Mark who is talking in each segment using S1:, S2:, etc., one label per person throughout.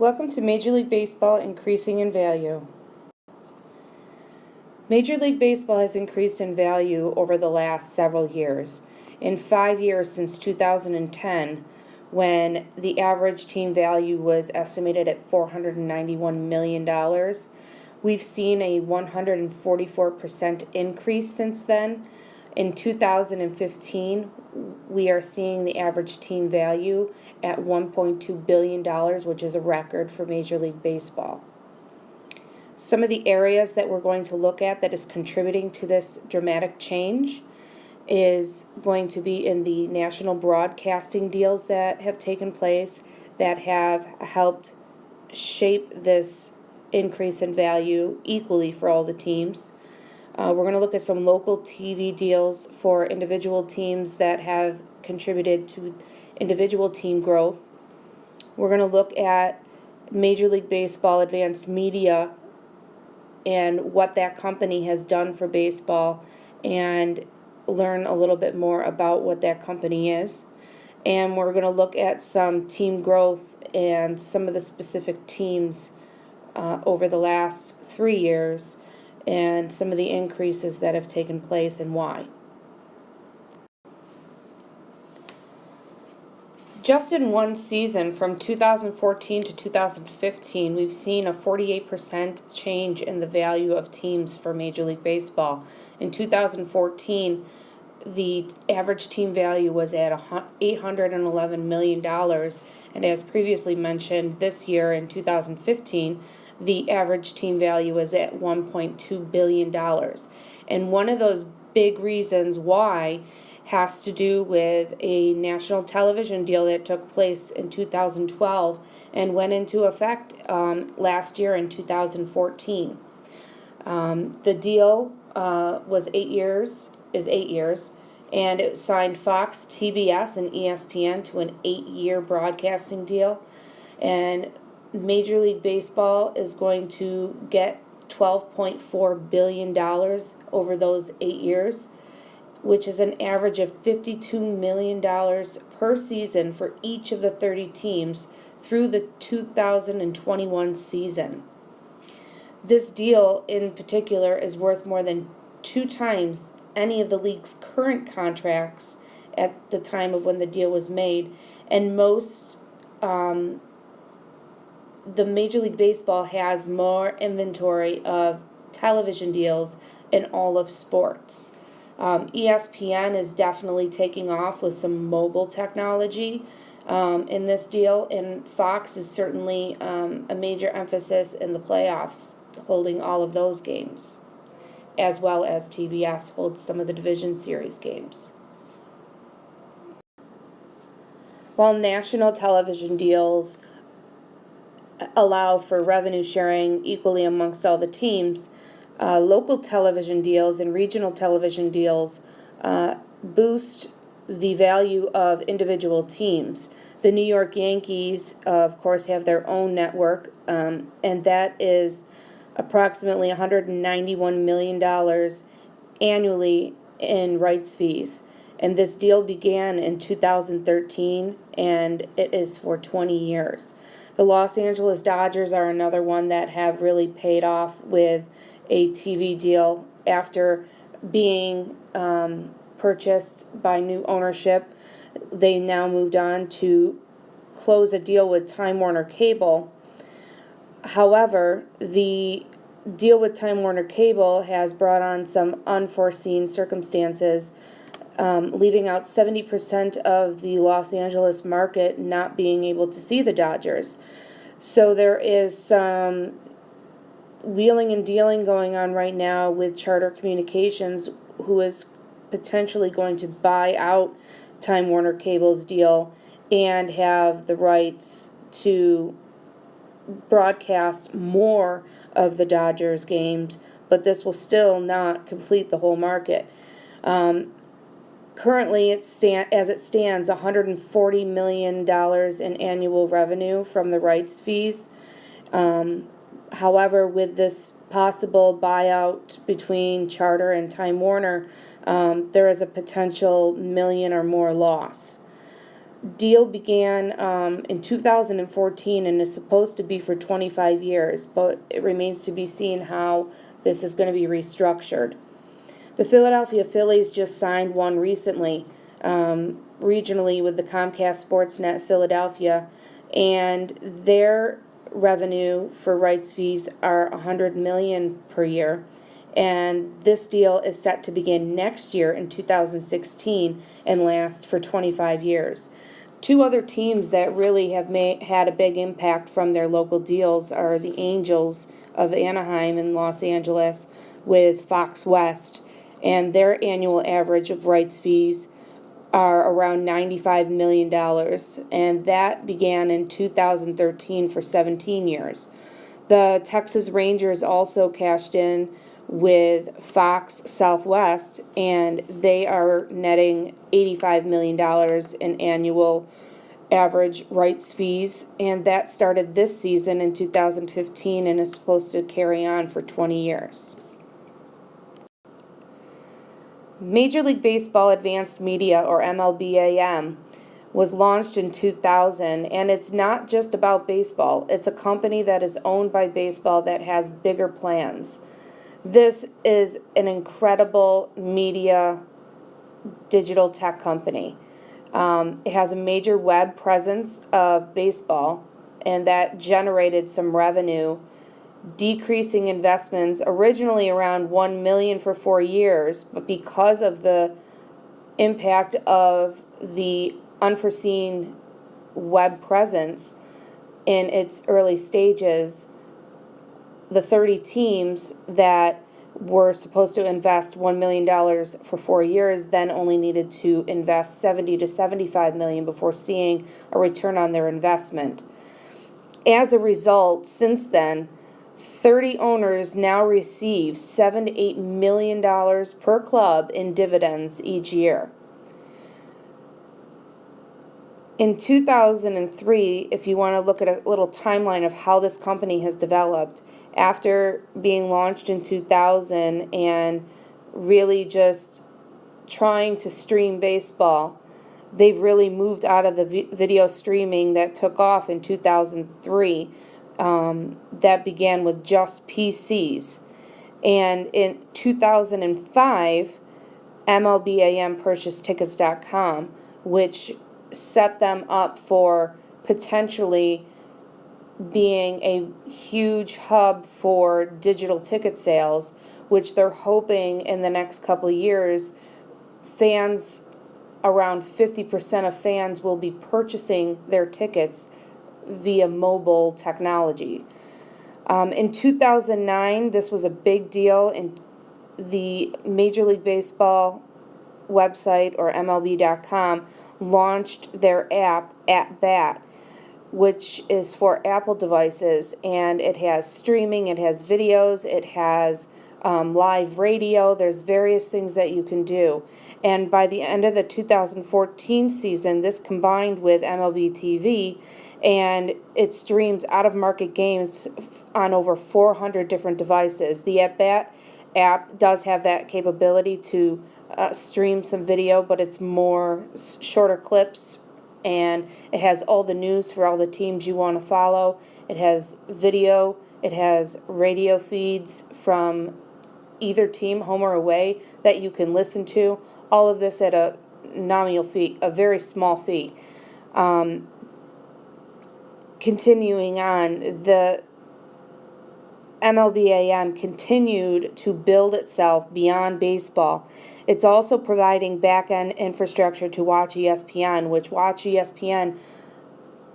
S1: Welcome to Major League Baseball Increasing in Value. Major League Baseball has increased in value over the last several years. In 5 years since 2010, when the average team value was estimated at $491 million, we've seen a 144% increase since then. In 2015, we are seeing the average team value at $1.2 billion, which is a record for Major League Baseball. Some of the areas that we're going to look at that is contributing to this dramatic change is going to be in the national broadcasting deals that have taken place that have helped shape this increase in value equally for all the teams. We're going to look at some local TV deals for individual teams that have contributed to individual team growth. We're going to look at Major League Baseball Advanced Media and what that company has done for baseball and learn a little bit more about what that company is. And we're going to look at some team growth and some of the specific teams over the last 3 years and some of the increases that have taken place and why. Just in one season, from 2014 to 2015, we've seen a 48% change in the value of teams for Major League Baseball. In 2014, the average team value was at $811 million, and as previously mentioned, this year in 2015, the average team value is at $1.2 billion. And one of those big reasons why has to do with a national television deal that took place in 2012 and went into effect last year in 2014. The deal was 8 years, and it signed Fox, TBS, and ESPN to an 8-year broadcasting deal. And Major League Baseball is going to get $12.4 billion over those 8 years, which is an average of $52 million per season for each of the 30 teams through the 2021 season. This deal in particular is worth more than 2 times any of the league's current contracts at the time of when the deal was made, and the Major League Baseball has more inventory of television deals in all of sports. ESPN is definitely taking off with some mobile technology in this deal, and Fox is certainly a major emphasis in the playoffs, holding all of those games, as well as TBS holds some of the Division Series games. While national television deals allow for revenue sharing equally amongst all the teams, local television deals and regional television deals boost the value of individual teams. The New York Yankees, of course, have their own network, and that is approximately $191 million annually in rights fees. And this deal began in 2013, and it is for 20 years. The Los Angeles Dodgers are another one that have really paid off with a TV deal after being purchased by new ownership. They now moved on to close a deal with Time Warner Cable. However, the deal with Time Warner Cable has brought on some unforeseen circumstances, leaving out 70% of the Los Angeles market not being able to see the Dodgers. So there is some wheeling and dealing going on right now with Charter Communications, who is potentially going to buy out Time Warner Cable's deal and have the rights to broadcast more of the Dodgers games, but this will still not complete the whole market. Currently, as it stands, $140 million in annual revenue from the rights fees. However, with this possible buyout between Charter and Time Warner, there is a potential million or more loss. deal began in 2014 and is supposed to be for 25 years, but it remains to be seen how this is going to be restructured. The Philadelphia Phillies just signed one recently, regionally with the Comcast Sportsnet Philadelphia, and their revenue for rights fees are $100 million per year. And this deal is set to begin next year in 2016 and last for 25 years. Two other teams that really have had a big impact from their local deals are the Angels of Anaheim in Los Angeles with Fox West, and their annual average of rights fees are around $95 million, and that began in 2013 for 17 years. The Texas Rangers also cashed in with Fox Southwest, and they are netting $85 million in annual average rights fees, and that started this season in 2015 and is supposed to carry on for 20 years. Major League Baseball Advanced Media, or MLBAM, was launched in 2000, and it's not just about baseball. It's a company that is owned by baseball that has bigger plans. This is an incredible media digital tech company. It has a major web presence of baseball, and that generated some revenue, decreasing investments originally around $1 million for 4 years, but because of the impact of the unforeseen web presence in its early stages, the 30 teams that were supposed to invest $1 million for 4 years then only needed to invest 70 to 75 million before seeing a return on their investment. As a result, since then, 30 owners now receive $7 to $8 million per club in dividends each year. In 2003, if you want to look at a little timeline of how this company has developed, after being launched in 2000 and really just trying to stream baseball, they've really moved out of the video streaming that took off in 2003. That began with just PCs. And in 2005, MLBAM purchased Tickets.com, which set them up for potentially being a huge hub for digital ticket sales, which they're hoping in the next couple of years, around 50% of fans will be purchasing their tickets via mobile technology. In 2009, this was a big deal, and the Major League Baseball website, or MLB.com, launched their app, At Bat, which is for Apple devices, and it has streaming, it has videos, it has live radio. There's various things that you can do. And by the end of the 2014 season, this combined with MLB TV, and it streams out-of-market games on over 400 different devices. The At Bat app does have that capability to stream some video, but it's more shorter clips, and it has all the news for all the teams you want to follow. It has video, it has radio feeds from either team, home or away, that you can listen to. All of this at a nominal fee, a very small fee. Continuing on, the MLBAM continued to build itself beyond baseball. It's also providing back-end infrastructure to Watch ESPN, which Watch ESPN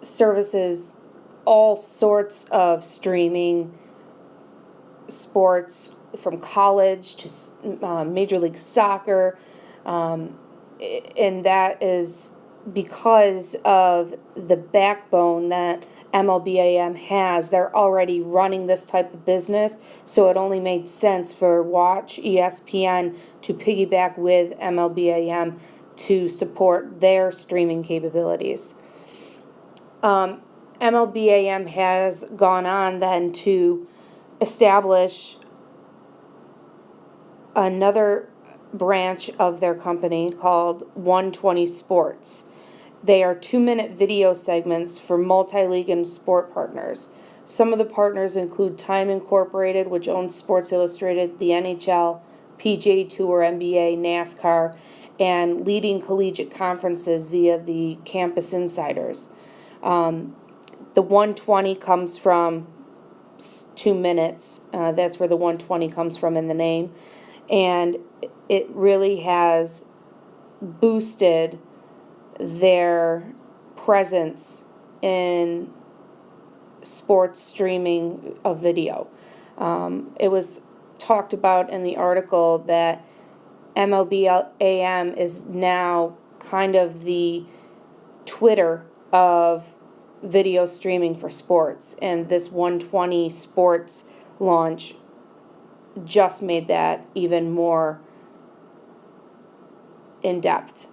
S1: services all sorts of streaming sports, from college to Major League Soccer, and that is because of the backbone that MLBAM has. They're already running this type of business, so it only made sense for Watch ESPN to piggyback with MLBAM to support their streaming capabilities. MLBAM has gone on then to establish another branch of their company called 120 Sports. They are 2-minute video segments for multi-league and sport partners. Some of the partners include Time Incorporated, which owns Sports Illustrated, the NHL, PGA Tour, NBA, NASCAR, and leading collegiate conferences via the Campus Insiders. The 120 comes from 2 minutes. That's where the 120 comes from in the name. And it really has boosted their presence in sports streaming of video. It was talked about in the article that MLB AM is now kind of the Twitter of video streaming for sports, and this 120 sports launch just made that even more in depth.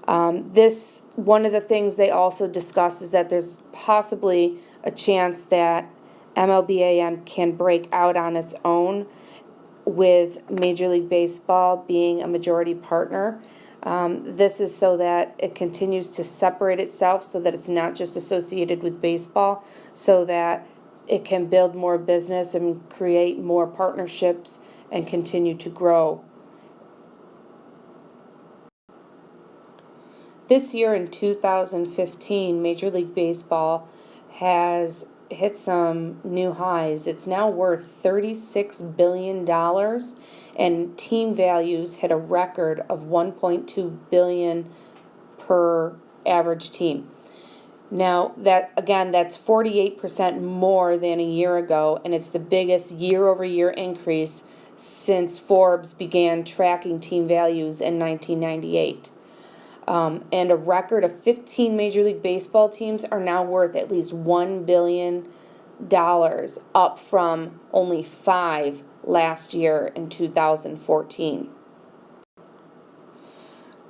S1: One of the things they also discussed is that there's possibly a chance that MLB AM can break out on its own with Major League Baseball being a majority partner. This is so that it continues to separate itself, so that it's not just associated with baseball, so that it can build more business and create more partnerships and continue to grow. This year in 2015, Major League Baseball has hit some new highs. It's now worth $36 billion, and team values hit a record of $1.2 billion per average team. Now, that's 48% more than a year ago, and it's the biggest year-over-year increase since Forbes began tracking team values in 1998. And a record of 15 Major League Baseball teams are now worth at least $1 billion, up from only 5 last year in 2014.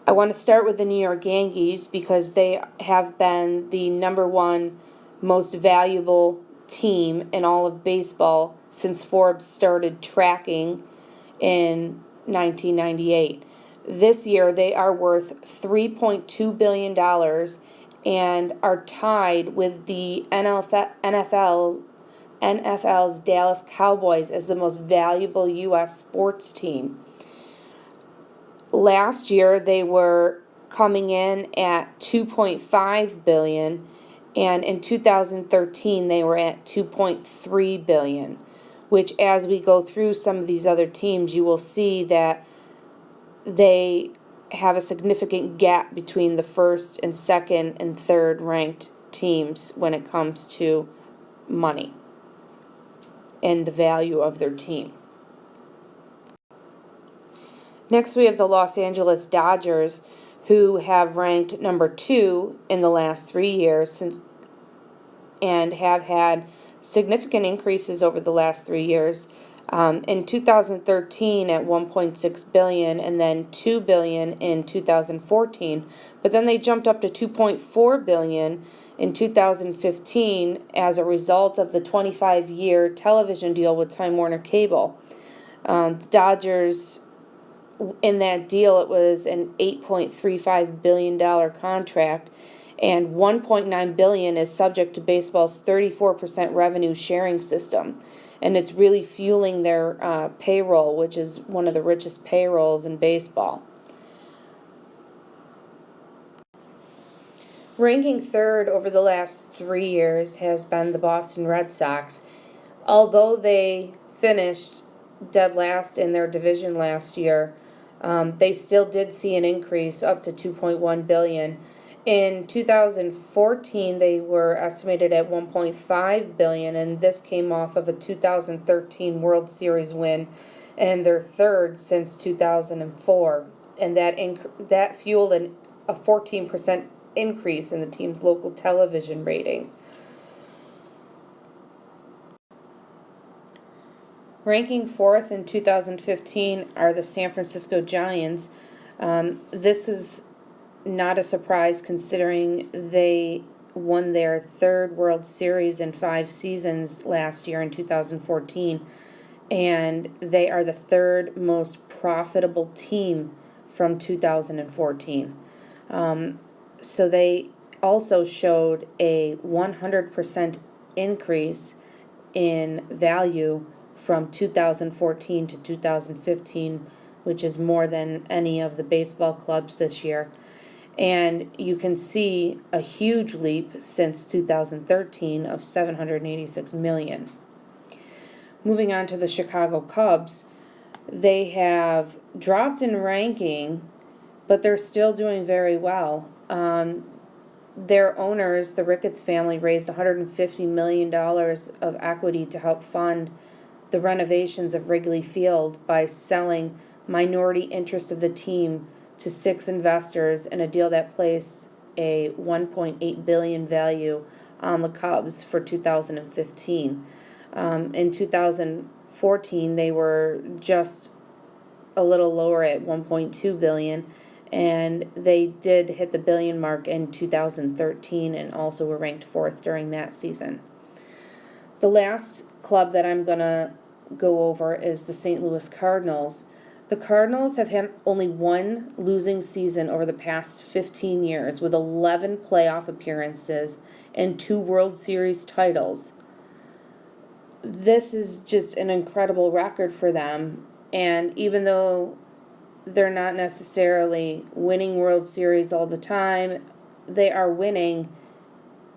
S1: I want to start with the New York Yankees because they have been the number one most valuable team in all of baseball since Forbes started tracking in 1998. This year, they are worth $3.2 billion and are tied with the NFL's Dallas Cowboys as the most valuable U.S. sports team. Last year, they were coming in at $2.5 billion, and in 2013, they were at $2.3 billion, which as we go through some of these other teams, you will see that they have a significant gap between the first and second and third ranked teams when it comes to money and the value of their team. Next, we have the Los Angeles Dodgers, who have ranked number 2 in the last 3 years and have had significant increases over the last 3 years. In 2013 at $1.6 billion and then $2 billion in 2014, but then they jumped up to $2.4 billion in 2015 as a result of the 25-year television deal with Time Warner Cable. The Dodgers, in that deal, it was an $8.35 billion contract, and $1.9 billion is subject to baseball's 34% revenue sharing system. And it's really fueling their payroll, which is one of the richest payrolls in baseball. Ranking third over the last 3 years has been the Boston Red Sox. Although they finished dead last in their division last year, they still did see an increase up to $2.1 billion. In 2014, they were estimated at $1.5 billion, and this came off of a 2013 World Series win and their third since 2004. And that fueled a 14% increase in the team's local television rating. Ranking fourth in 2015 are the San Francisco Giants. This is not a surprise considering they won their third World Series in 5 seasons last year in 2014, and they are the third most profitable team from 2014. So they also showed a 100% increase in value from 2014 to 2015, which is more than any of the baseball clubs this year. And you can see a huge leap since 2013 of 786 million. Moving on to the Chicago Cubs, they have dropped in ranking, but they're still doing very well. Their owners, the Ricketts family, raised $150 million of equity to help fund the renovations of Wrigley Field by selling minority interest of the team to 6 investors in a deal that placed a $1.8 billion value on the Cubs for 2015. In 2014, they were just a little lower at $1.2 billion, and they did hit the billion mark in 2013 and also were ranked 4th during that season. The last club that I'm going to go over is the St. Louis Cardinals. The Cardinals have had only one losing season over the past 15 years, with 11 playoff appearances and 2 World Series titles. This is just an incredible record for them, and even though they're not necessarily winning World Series all the time, they are winning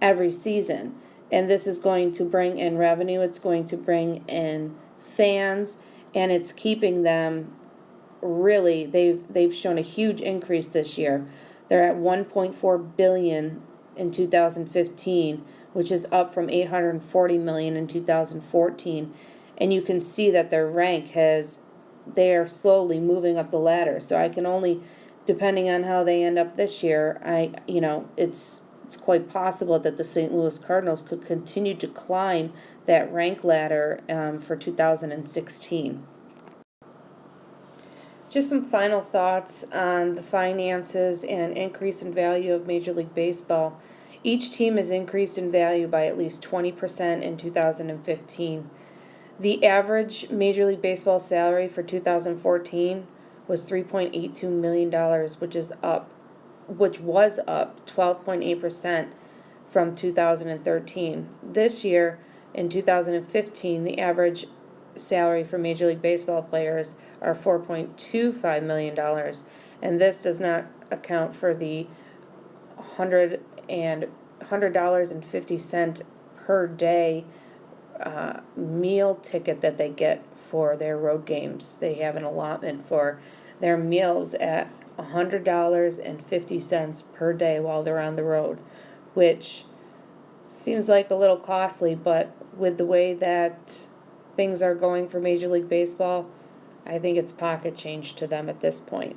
S1: every season. And this is going to bring in revenue, it's going to bring in fans, and it's keeping them really, they've shown a huge increase this year. They're at $1.4 billion in 2015, which is up from $840 million in 2014. And you can see that their rank they are slowly moving up the ladder. So I can only, depending on how they end up this year, it's quite possible that the St. Louis Cardinals could continue to climb that rank ladder for 2016. Just some final thoughts on the finances and increase in value of Major League Baseball. Each team has increased in value by at least 20% in 2015. The average Major League Baseball salary for 2014 was $3.82 million, which was up 12.8% from 2013. This year, in 2015, the average salary for Major League Baseball players are $4.25 million, and this does not account for the $100.50 per day meal ticket that they get for their road games. They have an allotment for their meals at $100.50 per day while they're on the road, which seems like a little costly, but with the way that things are going for Major League Baseball, I think it's pocket change to them at this point.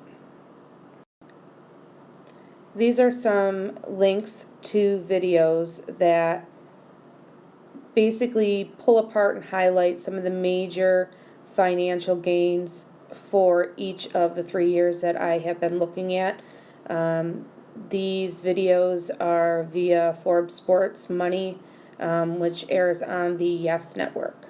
S1: These are some links to videos that basically pull apart and highlight some of the major financial gains for each of the 3 years that I have been looking at. These videos are via Forbes Sports Money, which airs on the Yes Network.